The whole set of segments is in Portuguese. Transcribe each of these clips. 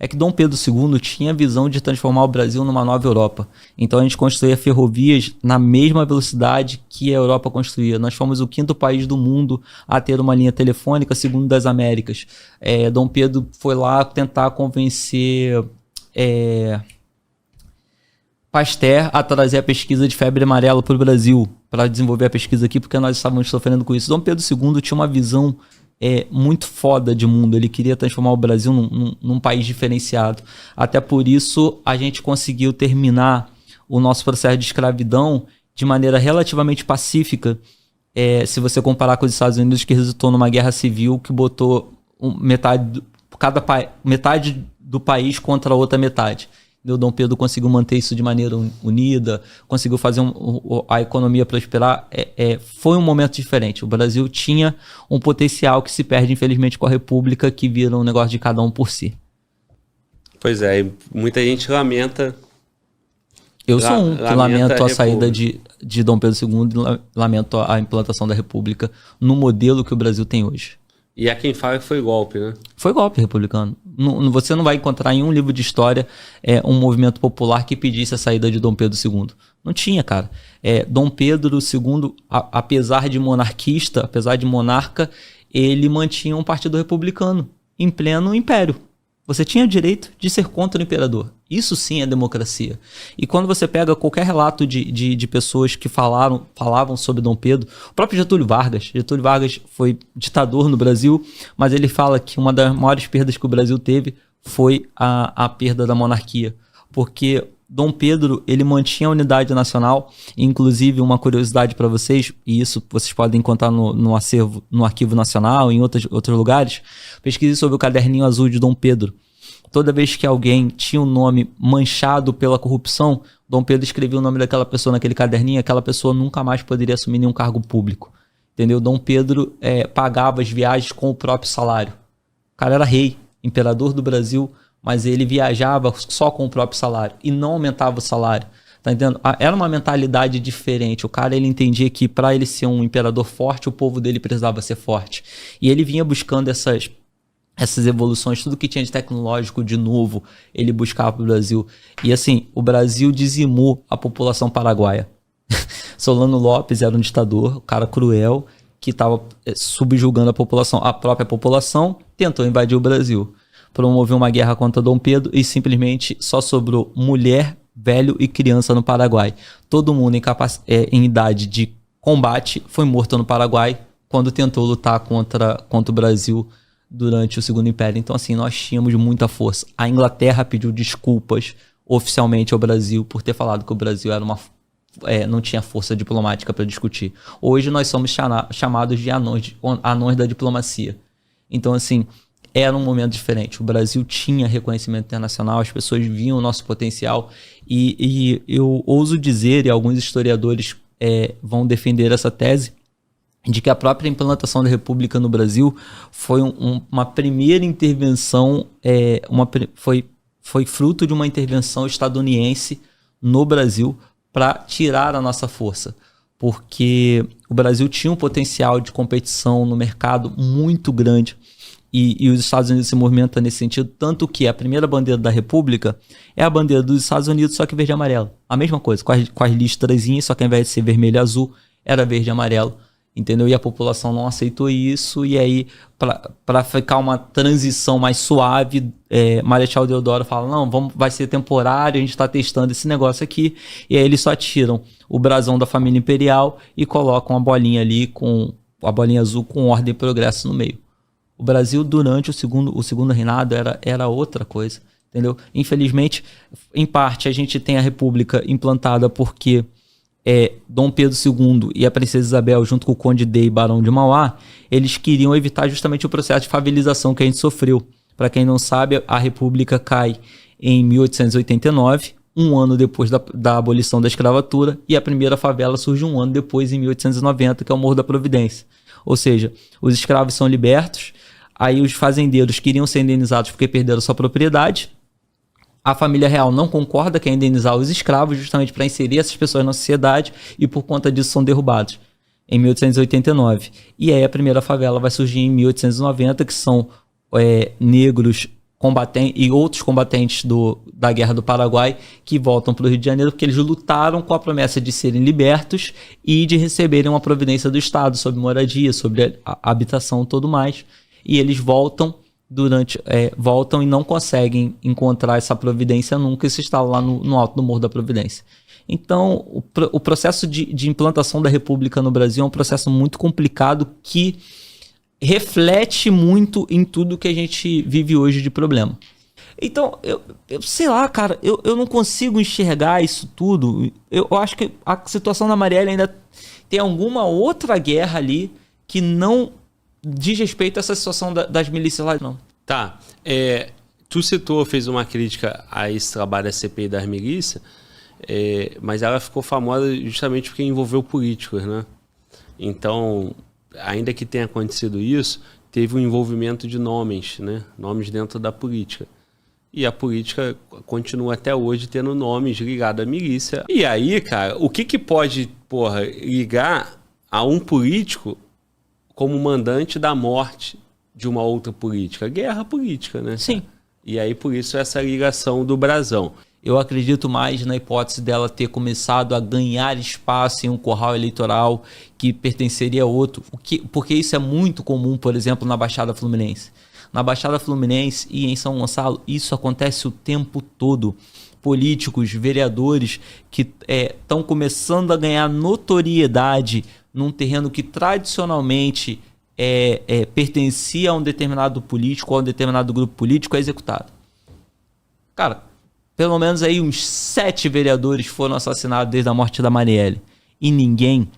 é que Dom Pedro II tinha a visão de transformar o Brasil numa nova Europa. Então a gente construía ferrovias na mesma velocidade que a Europa construía. Nós fomos o 5º país do mundo a ter uma linha telefônica, segundo das Américas. Dom Pedro foi lá tentar convencer Pasteur a trazer a pesquisa de febre amarela para o Brasil, para desenvolver a pesquisa aqui, porque nós estávamos sofrendo com isso. Dom Pedro II tinha uma visão muito foda de mundo. Ele queria transformar o Brasil num país diferenciado. Até por isso a gente conseguiu terminar o nosso processo de escravidão de maneira relativamente pacífica, se você comparar com os Estados Unidos, que resultou numa guerra civil que botou metade do país contra a outra metade. O Dom Pedro conseguiu manter isso de maneira unida, conseguiu fazer a economia prosperar. Foi um momento diferente. O Brasil tinha um potencial que se perde, infelizmente, com a República, que vira um negócio de cada um por si. Pois é, e muita gente lamenta. Eu sou um que lamento a saída de Dom Pedro II, lamento a implantação da República no modelo que o Brasil tem hoje. E há quem fala que foi golpe, né? Foi golpe republicano. Você não vai encontrar em um livro de história um movimento popular que pedisse a saída de Dom Pedro II. Não tinha, cara. Dom Pedro II, apesar de monarquista, apesar de monarca, ele mantinha um partido republicano em pleno império. Você tinha o direito de ser contra o imperador. Isso sim é democracia. E quando você pega qualquer relato de pessoas que falavam sobre Dom Pedro, o próprio Getúlio Vargas foi ditador no Brasil, mas ele fala que uma das maiores perdas que o Brasil teve foi a perda da monarquia. Porque Dom Pedro, ele mantinha a unidade nacional, inclusive uma curiosidade para vocês, e isso vocês podem encontrar no acervo, no Arquivo Nacional, em outros lugares, pesquise sobre o caderninho azul de Dom Pedro. Toda vez que alguém tinha um nome manchado pela corrupção, Dom Pedro escrevia o nome daquela pessoa naquele caderninho, aquela pessoa nunca mais poderia assumir nenhum cargo público. Entendeu? Dom Pedro pagava as viagens com o próprio salário. O cara era rei, imperador do Brasil, mas ele viajava só com o próprio salário e não aumentava o salário. Tá entendendo? Era uma mentalidade diferente. O cara, ele entendia que para ele ser um imperador forte, o povo dele precisava ser forte. E ele vinha buscando essas evoluções, tudo que tinha de tecnológico de novo, ele buscava para o Brasil. E assim, o Brasil dizimou a população paraguaia. Solano Lopes era um ditador, um cara cruel, que estava subjugando a própria população, tentou invadir o Brasil. Promoveu uma guerra contra Dom Pedro e simplesmente só sobrou mulher, velho e criança no Paraguai. Todo mundo em idade de combate foi morto no Paraguai quando tentou lutar contra o Brasil durante o Segundo Império. Então, assim, nós tínhamos muita força. A Inglaterra pediu desculpas oficialmente ao Brasil por ter falado que o Brasil era não tinha força diplomática para discutir. Hoje nós somos chamados de anões da diplomacia. Então, assim, era um momento diferente. O Brasil tinha reconhecimento internacional, as pessoas viam o nosso potencial e eu ouso dizer, e alguns historiadores vão defender essa tese, de que a própria implantação da República no Brasil foi uma primeira intervenção, foi fruto de uma intervenção estadunidense no Brasil para tirar a nossa força. Porque o Brasil tinha um potencial de competição no mercado muito grande e os Estados Unidos se movimentam nesse sentido, tanto que a primeira bandeira da República é a bandeira dos Estados Unidos, só que verde e amarelo. A mesma coisa, com as listrazinhas, só que ao invés de ser vermelho e azul, era verde e amarelo. Entendeu? E a população não aceitou isso, e aí, para ficar uma transição mais suave, Marechal Deodoro fala, não, vai ser temporário, a gente está testando esse negócio aqui, e aí eles só tiram o brasão da família imperial e colocam a bolinha ali, com a bolinha azul com ordem e progresso no meio. O Brasil, durante o segundo reinado, era outra coisa, entendeu? Infelizmente, em parte, a gente tem a República implantada porque Dom Pedro II e a Princesa Isabel, junto com o Conde Day e Barão de Mauá, eles queriam evitar justamente o processo de favelização que a gente sofreu. Para quem não sabe, a República cai em 1889, um ano depois da abolição da escravatura, e a primeira favela surge um ano depois, em 1890, que é o Morro da Providência. Ou seja, os escravos são libertos, aí os fazendeiros queriam ser indenizados porque perderam sua propriedade. A família real não concorda que é indenizar os escravos, justamente para inserir essas pessoas na sociedade, e por conta disso são derrubados em 1889. E aí a primeira favela vai surgir em 1890, que são negros e outros combatentes da Guerra do Paraguai que voltam para o Rio de Janeiro porque eles lutaram com a promessa de serem libertos e de receberem uma providência do Estado sobre moradia, sobre a habitação e tudo mais. E eles voltam voltam e não conseguem encontrar essa providência nunca, e se instalam lá no alto do Morro da Providência. Então, o processo de implantação da República no Brasil é um processo muito complicado que reflete muito em tudo que a gente vive hoje de problema. Então, eu sei lá, cara, eu não consigo enxergar isso tudo. Eu acho que a situação da Marielle ainda tem alguma outra guerra ali que não diz respeito a essa situação das milícias lá, não. Tá. Tu fez uma crítica a esse trabalho da CPI das milícias, mas ela ficou famosa justamente porque envolveu políticos, né? Então, ainda que tenha acontecido isso, teve um envolvimento de nomes, né? Nomes dentro da política. E a política continua até hoje tendo nomes ligados à milícia. E aí, cara, o que pode, ligar a um político como mandante da morte de uma outra política? Guerra política, né? Sim. E aí, por isso, essa ligação do brasão. Eu acredito mais na hipótese dela ter começado a ganhar espaço em um curral eleitoral que pertenceria a outro. Porque isso é muito comum, por exemplo, na Baixada Fluminense. Na Baixada Fluminense e em São Gonçalo, isso acontece o tempo todo. Políticos, vereadores que estão começando a ganhar notoriedade num terreno que tradicionalmente pertencia a um determinado político ou a um determinado grupo político, é executado. Cara, pelo menos aí uns 7 vereadores foram assassinados desde a morte da Marielle. E ninguém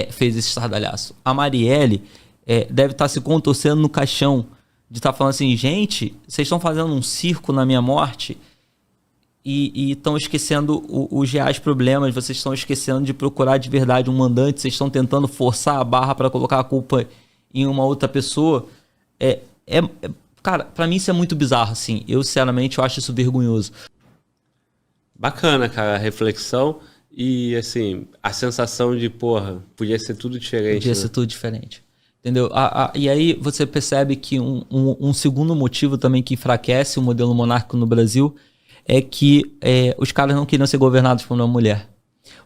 fez esse estardalhaço. A Marielle deve estar se contorcendo no caixão de estar falando assim, gente, vocês estão fazendo um circo na minha morte e estão esquecendo os reais problemas, vocês estão esquecendo de procurar de verdade um mandante, vocês estão tentando forçar a barra para colocar a culpa em uma outra pessoa. Cara, pra mim isso é muito bizarro, assim. Eu, sinceramente, eu acho isso vergonhoso. Bacana, cara, a reflexão e, assim, a sensação de, podia ser tudo diferente. Podia ser tudo diferente. Entendeu? E aí você percebe que um segundo motivo também que enfraquece o modelo monárquico no Brasil é que os caras não queriam ser governados por uma mulher.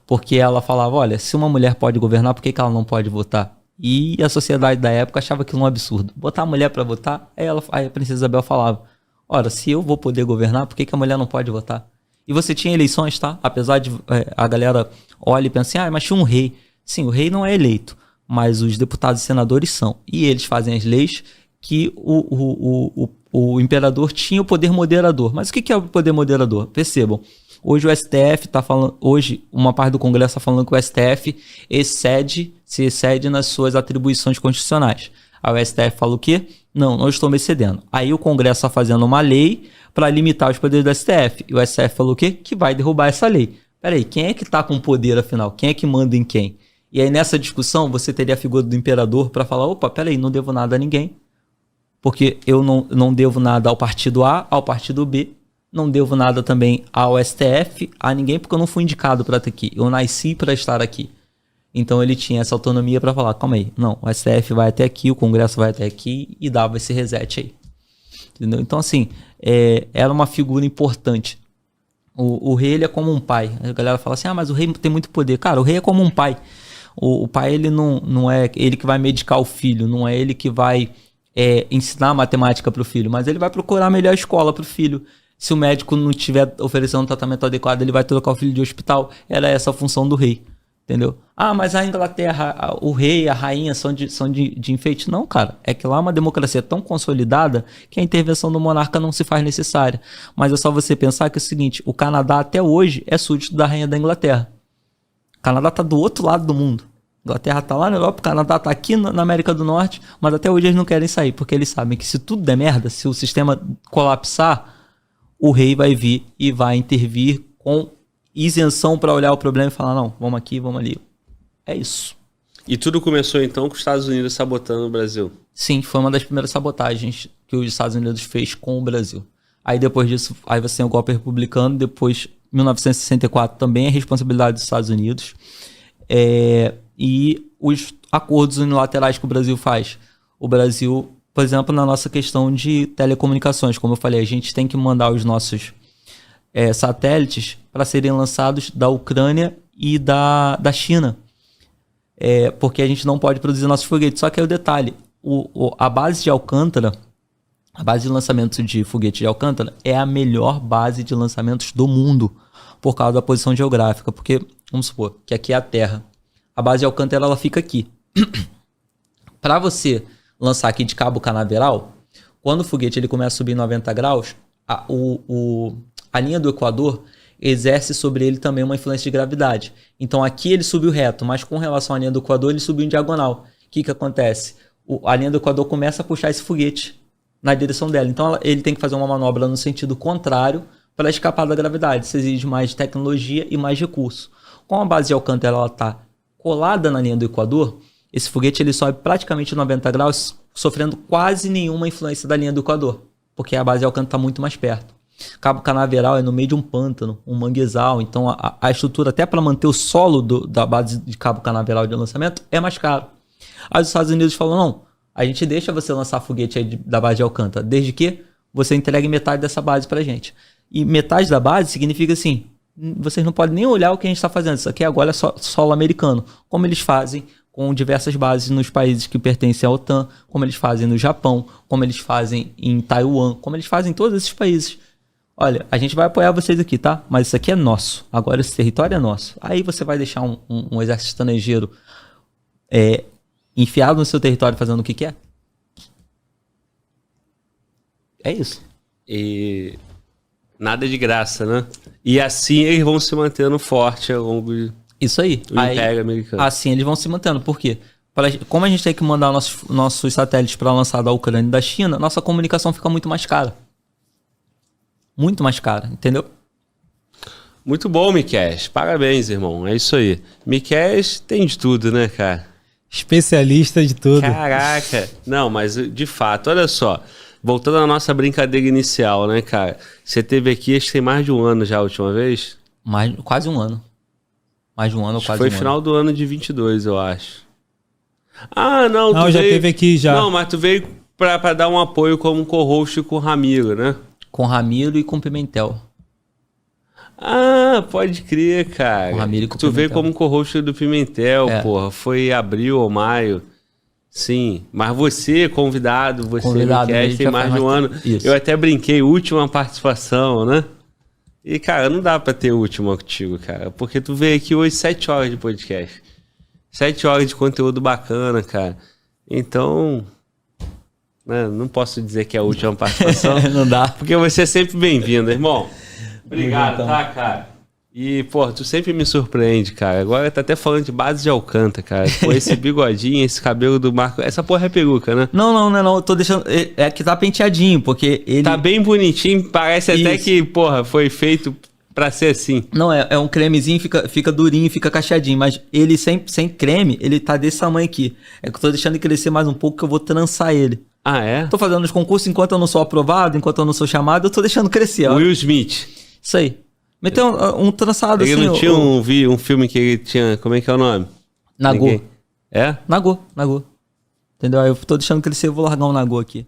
Porque ela falava, olha, se uma mulher pode governar, por que ela não pode votar? E a sociedade da época achava aquilo um absurdo. Botar a mulher para votar, aí a princesa Isabel falava, ora, se eu vou poder governar, por que a mulher não pode votar? E você tinha eleições, tá? Apesar de a galera olha e pensa assim, mas tinha um rei. Sim, o rei não é eleito, mas os deputados e senadores são. E eles fazem as leis que o imperador tinha o poder moderador. Mas o que é o poder moderador? Percebam. Hoje o STF está falando, uma parte do Congresso está falando que o STF se excede nas suas atribuições constitucionais. Aí o STF fala o quê? Não estou me excedendo. Aí o Congresso está fazendo uma lei para limitar os poderes do STF. E o STF falou o quê? Que vai derrubar essa lei. Peraí, quem é que está com poder afinal? Quem é que manda em quem? E aí nessa discussão você teria a figura do imperador para falar, opa, peraí, não devo nada a ninguém. Porque eu não devo nada ao partido A, ao partido B. Não devo nada também ao STF, a ninguém, porque eu não fui indicado para estar aqui. Eu nasci para estar aqui. Então ele tinha essa autonomia para falar, calma aí, não, o STF vai até aqui, o Congresso vai até aqui e dava esse reset aí. Entendeu? Então assim, era uma figura importante. O rei, ele é como um pai. A galera fala assim, mas o rei tem muito poder. Cara, o rei é como um pai. O pai, ele não é ele que vai medicar o filho, não é ele que vai ensinar matemática para o filho, mas ele vai procurar a melhor escola para o filho. Se o médico não estiver oferecendo um tratamento adequado, ele vai trocar o filho de hospital. Era essa a função do rei, entendeu? Mas a Inglaterra, o rei e a rainha são de enfeite. Não, cara. É que lá é uma democracia tão consolidada que a intervenção do monarca não se faz necessária. Mas é só você pensar que é o seguinte, o Canadá até hoje é súdito da rainha da Inglaterra. O Canadá está do outro lado do mundo. A Inglaterra está lá na Europa, o Canadá está aqui na América do Norte, mas até hoje eles não querem sair, porque eles sabem que se tudo der merda, se o sistema colapsar, o rei vai vir e vai intervir com isenção para olhar o problema e falar, não, vamos aqui, vamos ali. É isso. E tudo começou então com os Estados Unidos sabotando o Brasil? Sim, foi uma das primeiras sabotagens que os Estados Unidos fez com o Brasil. Aí depois disso, aí você tem o golpe republicano, depois 1964 também é responsabilidade dos Estados Unidos. E os acordos unilaterais que o Brasil faz. O Brasil por exemplo, na nossa questão de telecomunicações. Como eu falei, a gente tem que mandar os nossos satélites para serem lançados da Ucrânia e da China. Porque a gente não pode produzir nossos foguetes. Só que aí o detalhe, a base de Alcântara, a base de lançamento de foguete de Alcântara é a melhor base de lançamentos do mundo por causa da posição geográfica. Porque, vamos supor, que aqui é a Terra. A base de Alcântara ela fica aqui. Para você lançar aqui de Cabo Canaveral, quando o foguete ele começa a subir 90 graus, a linha do Equador exerce sobre ele também uma influência de gravidade. Então aqui ele subiu reto, mas com relação à linha do Equador ele subiu em diagonal. O que acontece? A linha do Equador começa a puxar esse foguete na direção dela. Então ele tem que fazer uma manobra no sentido contrário para escapar da gravidade. Isso exige mais tecnologia e mais recurso. Com a base de Alcântara ela está colada na linha do Equador, esse foguete ele sobe praticamente 90 graus, sofrendo quase nenhuma influência da linha do Equador, porque a base de Alcântara está muito mais perto. Cabo Canaveral é no meio de um pântano, um manguezal, então a estrutura até para manter o solo da base de Cabo Canaveral de lançamento é mais caro. Aí os Estados Unidos falam, não, a gente deixa você lançar foguete aí da base de Alcântara, desde que você entregue metade dessa base pra gente. E metade da base significa assim, vocês não podem nem olhar o que a gente está fazendo, isso aqui agora é solo americano, como eles fazem com diversas bases nos países que pertencem à OTAN, como eles fazem no Japão, como eles fazem em Taiwan, como eles fazem em todos esses países. Olha, a gente vai apoiar vocês aqui, tá? Mas isso aqui é nosso. Agora esse território é nosso. Aí você vai deixar um exército estrangeiro enfiado no seu território fazendo o que quer? É isso. E nada de graça, né? E assim eles vão se mantendo forte ao longo do isso aí. Império Americano. Assim eles vão se mantendo. Por quê? Como a gente tem que mandar nossos satélites para lançar da Ucrânia e da China, nossa comunicação fica muito mais cara. Muito mais cara, entendeu? Muito bom, Miquel. Parabéns, irmão. É isso aí. Miquel tem de tudo, né, cara? Especialista de tudo. Caraca. Não, mas de fato, olha só. Voltando à nossa brincadeira inicial, né, cara? Você teve aqui, acho que tem mais de um ano já a última vez? Quase um ano. Mais de um ano ou quase um ano. Foi final do ano de 22, eu acho. Ah, não. Não, já teve aqui já. Não, mas tu veio pra dar um apoio como co-host com o Ramiro, né? Com Ramiro e com Pimentel. Ah, pode crer, cara. Com Ramiro e com tu veio como co-host do Pimentel, porra. Foi abril ou maio. Sim, mas você, convidado, Miquel, tem mais de um ano. Isso. Eu até brinquei, última participação, né? E, cara, não dá pra ter última contigo, cara. Porque tu veio aqui hoje 7 horas de podcast. 7 horas de conteúdo bacana, cara. Então, né, não posso dizer que é a última participação. Não dá. Porque você é sempre bem-vindo, irmão. Obrigado, tá, cara? E, pô, tu sempre me surpreende, cara. Agora tá até falando de base de Alcântara, cara. Pô, esse bigodinho, esse cabelo do Marco... Essa porra é peruca, né? Não. Eu tô deixando... É que tá penteadinho, porque ele... Tá bem bonitinho, parece até que, porra, foi feito pra ser assim. Não, é um cremezinho, fica durinho, fica cacheadinho. Mas ele sem creme, ele tá desse tamanho aqui. É que eu tô deixando ele crescer mais um pouco, que eu vou trançar ele. Ah, é? Tô fazendo os concursos enquanto eu não sou aprovado, enquanto eu não sou chamado, eu tô deixando crescer. Ó. Will Smith. Isso aí. Meteu um trançado ele assim. Ele não tinha um filme que ele tinha... Como é que é o nome? Nagô. É? Nagô. Entendeu? Aí eu tô deixando crescer, eu vou largar um Nagô aqui.